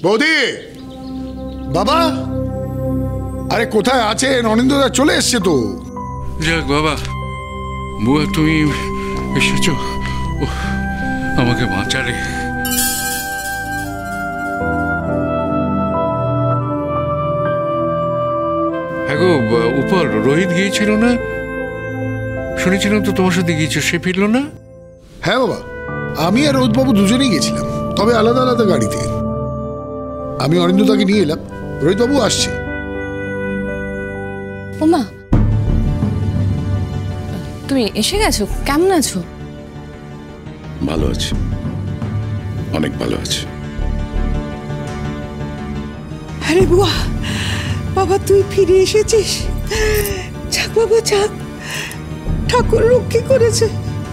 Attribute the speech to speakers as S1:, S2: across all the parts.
S1: বৌদি, বাবা, আরে কোথায় আছেন? অনিন্দদা চলে এসছে তো।
S2: যাক বাবা, বুয়া তুমি এসেছো, আমাকে বাঁচালে। হ্যাঁ গো উপল, রোহিত গিয়েছিল না? শুনেছিলাম তো তোমার সাথে গিয়েছো, সে ফিরলো না?
S1: হ্যাঁ বাবা, আমি আর রোহিতবাবু দুজনেই গেছিলাম, তবে আলাদা আলাদা গাড়িতে। আমি অনিন্দদাকে নিয়ে এলাম, রোহিতবাবু আসছে।
S3: ওমা, তুমি এসে গেছো, কেমন আছো?
S4: ভালো আছি, অনেক ভালো আছি।
S5: আরে বুয়া, বাবা তুই ফিরে এসেছিস। যাক বাবা যাক, ঠাকুর রক্ষে করেছে।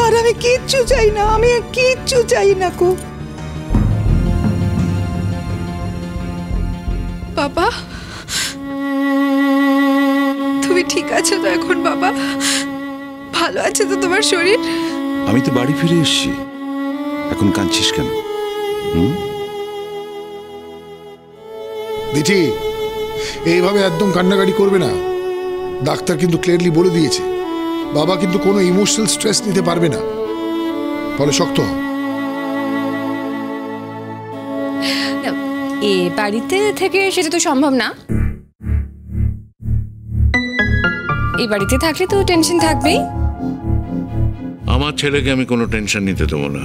S5: আর আমি কিচ্ছু চাই না, আমি কিচ্ছু চাই না গো।
S6: বাবা তুমি ঠিক আছো তো এখন? বাবা ভালো আছে তো তোমার শরীর?
S4: আমি তো বাড়ি ফিরে এসেছি, এখন কাঁদছিস কেন?
S1: দিঠি, এইভাবে একদম কান্নাকাটি করবে না। ডাক্তার কিন্তু ক্লিয়ারলি বলে দিয়েছে, বাবা কিন্তু কোনো ইমোশনাল স্ট্রেস নিতে পারবে না, ফলে শক্ত হও।
S3: এ বাড়িতে থেকে সেটা তো সম্ভব না। এই বাড়িতে থাকলে তো টেনশন থাকবেই।
S2: আমার ছেলেকে আমি কোনো টেনশন নিতে দেবো না।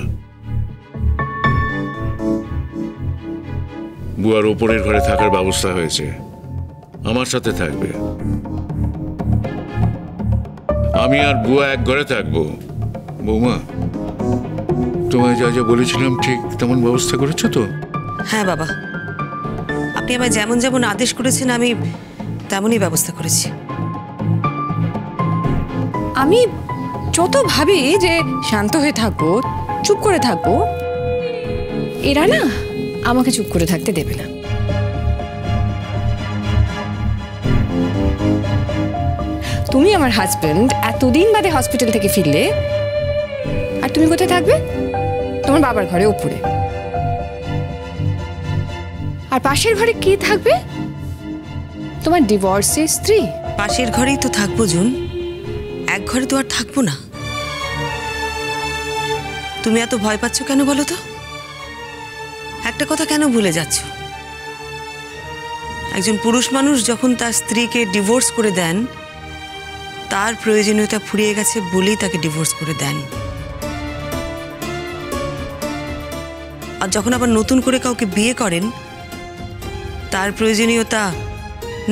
S2: বুয়ার ওপরের ঘরে থাকার ব্যবস্থা হয়েছে, আমার সাথে থাকবে। আমি আর বুয়া এক ঘরে থাকবো। বৌমা, তোমায় যা যা বলেছিলাম ঠিক তেমন ব্যবস্থা করেছো তো?
S7: হ্যাঁ বাবা, আপনি আমায় যেমন যেমন আদেশ করেছেন আমি তেমনই ব্যবস্থা করেছি।
S3: আমি যত ভাবি যে শান্ত হয়ে থাকবো, চুপ করে থাকবো, এরা না আমাকে চুপ করে থাকতে দেবে না। তুমি আমার হাজবেন্ড, এতদিন বাদে হসপিটাল থেকে ফিরলে, আর তুমি কোথায় থাকবে? তোমার বাবার ঘরে উপরে। আর পাশের ঘরে কে থাকবে? তোমার ডিভোর্সের স্ত্রী।
S7: পাশের ঘরেই তো থাকবো জুন, এক ঘরে তো আর থাকবো না। তুমি এত ভয় পাচ্ছ কেন বলো তো? একটা কথা কেন ভুলে যাচ্ছ? একজন পুরুষ মানুষ যখন তার স্ত্রীকে ডিভোর্স করে দেন, তার প্রয়োজনীয়তা ফুরিয়ে গেছে বলেই তাকে ডিভোর্স করে দেন। আর যখন আবার নতুন করে কাউকে বিয়ে করেন, তার প্রয়োজনীয়তা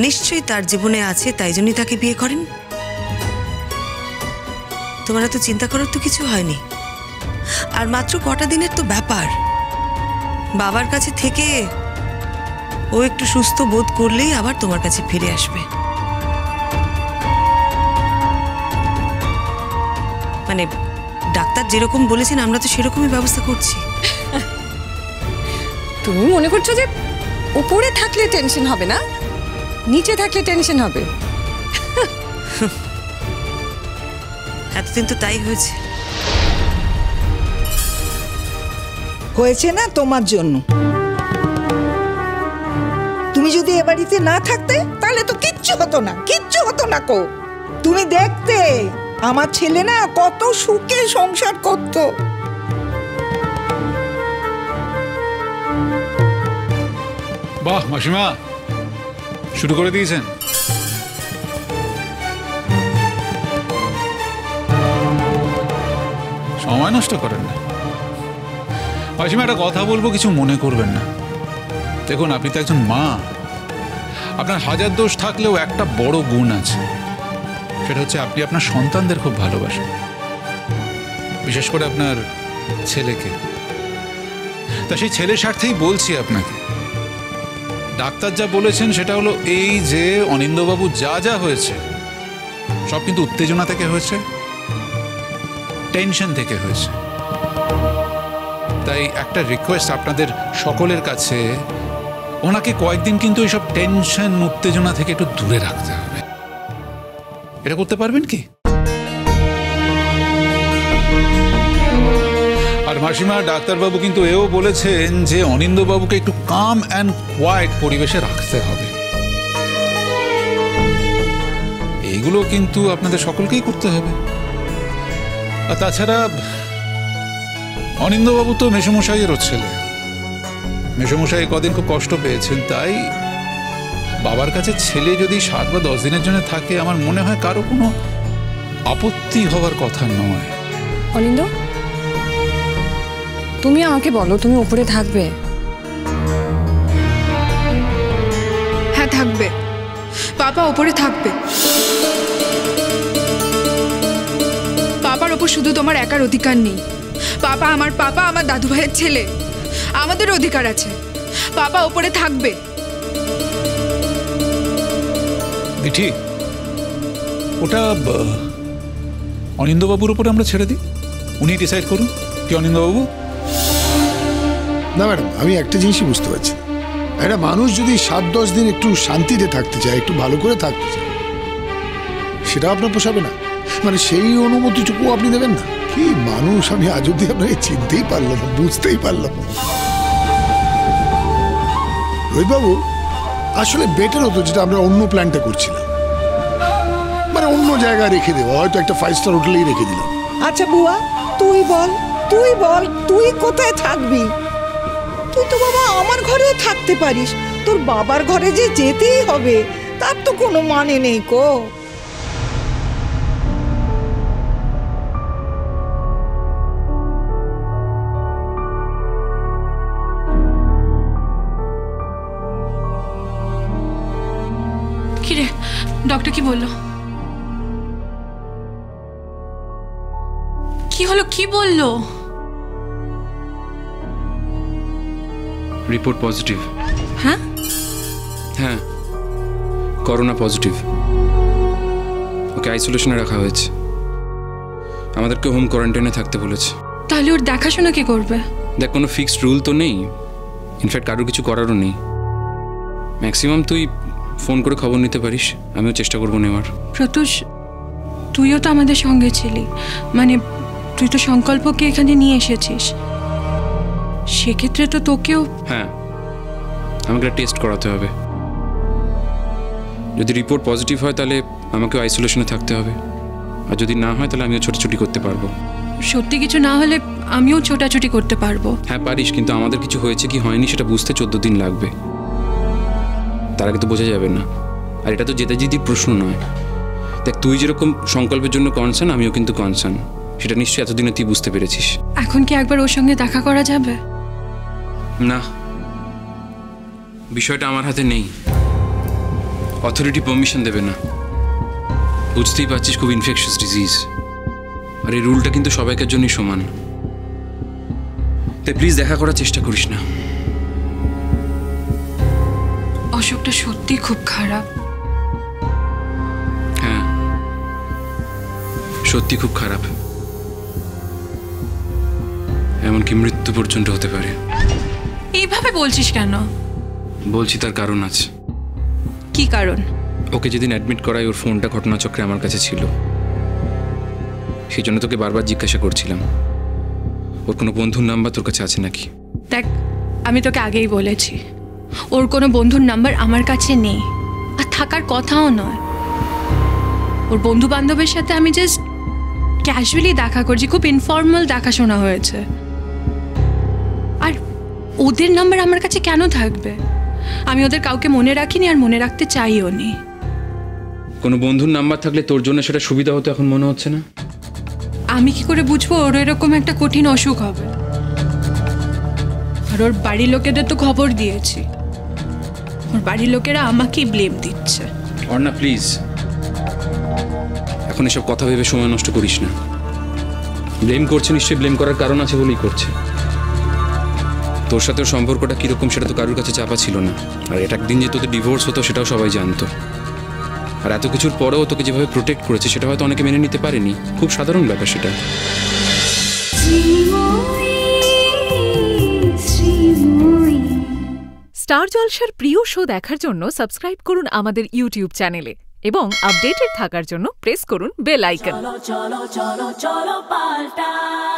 S7: নিশ্চয়ই তার জীবনে আছে, তাই জন্যই তাকে বিয়ে করেন। তোমার এত চিন্তা করার তো কিছু হয়নি। আর মাত্র কটা দিনের তো ব্যাপার। বাবার কাছে থেকে ও একটু সুস্থ বোধ করলেই আবার তোমার কাছে ফিরে আসবে। মানে ডাক্তার যেরকম বলেছেন আমরা তো সেরকমই ব্যবস্থা করছি।
S3: তুমি মনে করছো যে উপরে থাকলে টেনশন হবে না, নিচে থাকলে টেনশন হবে?
S7: এতদিন তো তাই হয়েছে।
S5: হয়েছে না তোমার জন্য। তুমি যদি এ বাড়িতে না থাকতে তাহলে তো কিচ্ছু হতো না, কিচ্ছু হতো না কো। তুমি দেখতে আমার ছেলে না কত সুখে সংসার করতো।
S8: বাহ মাসিমা, শুরু করে দিয়েছেন। সময় নষ্ট করেন না মাসিমা। একটা কথা বলবো, কিছু মনে করবেন না। দেখুন, আপনি তো একজন মা। আপনার হাজার দোষ থাকলেও একটা বড় গুণ আছে, সেটা হচ্ছে আপনি আপনার সন্তানদের খুব ভালোবাসেন, বিশেষ করে আপনার ছেলেকে। তা সেই ছেলের স্বার্থেই বলছি আপনাকে, ডাক্তার যা বলেছেন সেটা হলো এই যে অনিন্দবাবু যা যা হয়েছে সব কিন্তু উত্তেজনা থেকে হয়েছে, টেনশন থেকে হয়েছে। তাই একটা রিকোয়েস্ট আপনাদের সকলের কাছে, ওনাকে কয়েকদিন কিন্তু এইসব টেনশন উত্তেজনা থেকে একটু দূরে রাখতে হবে। এটা করতে পারবেন কি? আর মাসিমা, ডাক্তারবাবু কিন্তু এও বলেছেন যে অনিন্দ্যবাবুকে একটু কাম অ্যান্ড কোয়াইট পরিবেশে রাখতে হবে। এইগুলো কিন্তু আপনাদের সকলকেই করতে হবে। আর তাছাড়া অনিন্দ্যবাবু তো মেসোমশাইয়েরও ছেলে। মেসোমশাই কদিন খুব কষ্ট পেয়েছেন, তাই বাবার কাছে ছেলে যদি 7 বা 10 দিনের জন্য থাকে, আমার মনে হয় কারো কোনো আপত্তি হওয়ার কথা নয়।
S3: অনিন্দ, তুমি আমাকে বলো, তুমি উপরে থাকবে?
S6: হ্যাঁ থাকবে, পাপা ওপরে থাকবে। পাপার ওপর শুধু তোমার একার অধিকার নেই। পাপা আমার দাদু ভাইয়ের ছেলে, আমাদের অধিকার আছে। পাপা ওপরে থাকবে।
S8: ঠিক, ওটা অনিন্দ্যবাবুর উপরে আমরা ছেড়ে দিই, উনি ডিসাইড করুন। কি অনিন্দ্যবাবু?
S1: না ম্যাডাম, আমি একটা জিনিসই বুঝতে পারছি, একটা মানুষ যদি 7-10 দিন একটু শান্তিতে থাকতে চায়, একটু ভালো করে থাকতে চায়, সেটা আপনার পোষাবে না? মানে সেই অনুমতিটুকু আপনি দেবেন না? কি মানুষ আমি আজ অব্দি আপনাকে চিনতেই পারলাম না, বুঝতেই পারলাম না। রোহিতবাবু, আসলে বেটার হতো যেটা আমরা অন্য প্ল্যানটা করছিলাম, মানে অন্য জায়গায় রেখে দেওয়া, হয়তো একটা 5 স্টার হোটেলেই রেখে দিলাম।
S5: আচ্ছা বুয়া, তুই বল তুই কোথায় থাকবি? তুই তো বাবা আমার ঘরেও থাকতে পারিস, তোর বাবার ঘরে যে যেতেই হবে তার তো কোনো মানে নেই কো।
S6: কিরে, ডক্টর কি বললো? কি হলো, কি বললো?
S9: Report positive.
S6: হ্যাঁ
S9: হ্যাঁ, করোনা পজিটিভ। ওকে আইসোলেশনে রাখা হয়েছে, আমাদেরকে হোম কোয়ারেন্টাইনে থাকতে বলেছে।
S6: তাহলে ওর দেখাশোনা কি করবে?
S9: দেখ, কোনো ফিক্সড রুল তো নেই, ইনফ্যাক্ট কারোর কিছু করারও নেই। ম্যাক্সিমাম তুই ফোন করে খবর নিতে পারিস, আমিও চেষ্টা করবো নেওয়ার।
S6: প্রত্যুষ, তুইও তো আমাদের সঙ্গে ছিলি, মানে তুই তো সংকল্পকে এখানে নিয়ে এসেছিস, সেক্ষেত্রে তো তোকেও।
S9: হ্যাঁ, আমাকে টেস্ট করাতে হবে। যদি রিপোর্ট পজিটিভ হয় তাহলে আমাকেও আইসোলেশনে থাকতে হবে, আর যদি না হয় তাহলে আমিও ছোটাছুটি করতে পারবো।
S6: সত্যি কিছু না হলে আমিও ছোটাছুটি করতে পারবো।
S9: হ্যাঁ পারিস, কিন্তু আমাদের কিছু হয়েছে কি হয়নি সেটা বুঝতে 14 দিন লাগবে, তার আগে তো বোঝা যাবে না। আর এটা তো জেতাজিতির প্রশ্ন নয়। দেখ, তুই যেরকম সংকল্পের জন্য কনসার্ন, আমিও কিন্তু কনসার্ন, সেটা নিশ্চয়ই এতদিনে তুই বুঝতে পেরেছিস।
S6: এখন কি একবার ওর সঙ্গে দেখা করা যাবে?
S9: না, বিষয়টা আমার হাতে নেই, অথরিটি পারমিশন দেবে না। বুঝতেই পারছিস, খুব ইনফেকশাস ডিজিজ, আর এই রুলটা কিন্তু সবাইকার জন্যই সমান। তাই প্লিজ দেখা করার চেষ্টা করিস না।
S6: অসুখটা সত্যি খুব খারাপ।
S9: হ্যাঁ, সত্যি খুব খারাপ, এমনকি মৃত্যু পর্যন্ত হতে পারে।
S6: এইভাবে বলছিস কেন?
S9: বলছি তার কারণ আছে।
S6: কি কারণ?
S9: ওকে যেদিন অ্যাডমিট করায় ওর ফোনটা ঘটনাচক্রে আমার কাছে ছিল, সেই জন্য তোকে বারবার জিজ্ঞাসা করছিলাম ওর কোনো বন্ধুর নাম্বার তোর কাছে আছে নাকি।
S6: দেখ, আমি তোকে আগেই বলেছি ওর কোনো বন্ধুর নাম্বার আমার কাছে নেই, আর থাকার কথাও নয়। ওর বন্ধু বান্ধবের সাথে আমি জাস্ট ক্যাজুয়ালি দেখা করছি, খুব ইনফর্মাল দেখাশোনা হয়েছে। আর ওদের নাম্বার আমার কাছে কেন থাকবে? আমি ওদের কাউকে মনে রাখিনি, আর মনে রাখতে চাইও নি।
S9: কোনো বন্ধুর নাম্বার থাকলে তোর জন্য সেটা সুবিধা হতো, এখন মনে হচ্ছে না?
S6: আমি কি করে বুঝবো ওর এরকম একটা কঠিন অসুখ হবে? আর ওর বাড়ির লোকেদের তো খবর দিয়েছি, ওর বাড়ির লোকেরা আমাকেই ব্লেম দিচ্ছে।
S9: অর্ণা প্লিজ, এখন এসব কথা ভেবে সময় নষ্ট করিস না। ব্লেম করছে, নিশ্চয়ই ব্লেম করার কারণ আছে বলেই করছে। তোর সাথে ওর সম্পর্কটা কিরকম সেটা তো কারোর কাছে চাপা ছিল না, আর এটা একদিন যে তোদের ডিভোর্স হতো সেটাও সবাই জানতো। আর এত কিছুর পরেও তোকে যেভাবে প্রোটেক্ট করেছে সেটা হয়তো অনেকে মেনে নিতে পারেনি, খুব সাধারণ ব্যাপার সেটা।
S10: স্টার জলসার প্রিয় শো দেখার জন্য সাবস্ক্রাইব করুন আমাদের ইউটিউব চ্যানেলে এবং আপডেটেড থাকার জন্য প্রেস করুন বেল আইকন।
S11: চলো চলো চলো চলো পাল্টাই।